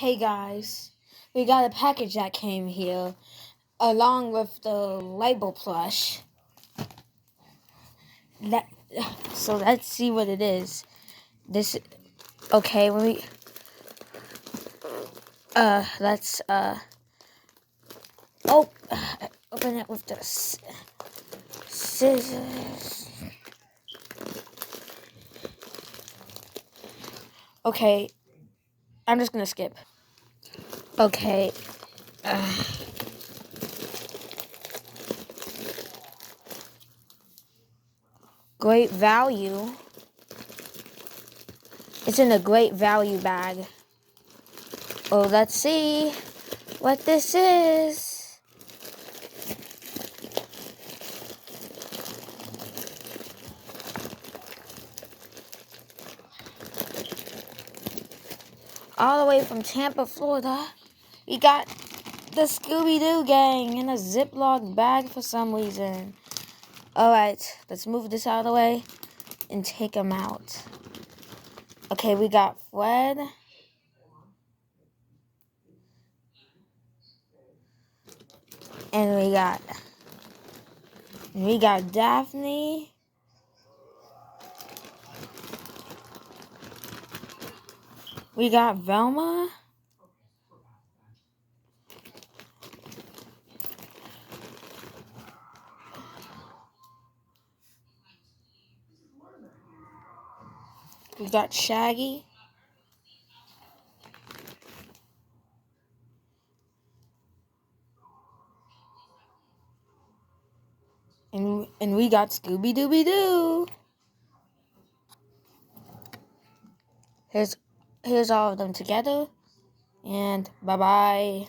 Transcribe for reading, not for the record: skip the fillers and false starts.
Hey guys, we got a package that came here along with the label plush. So let's see what it is. This okay, let's open it with the scissors. Okay, I'm just gonna skip. Okay. Great value. It's in a great value bag. Oh, let's see what this is. All the way from Tampa, Florida, we got the Scooby-Doo gang in a Ziploc bag for some reason. Alright, let's move this out of the way and take them out. Okay, we got Fred. And we got Daphne. We got Velma. We got Shaggy. And we got Scooby-Dooby-Doo. Here's all of them together. And bye-bye.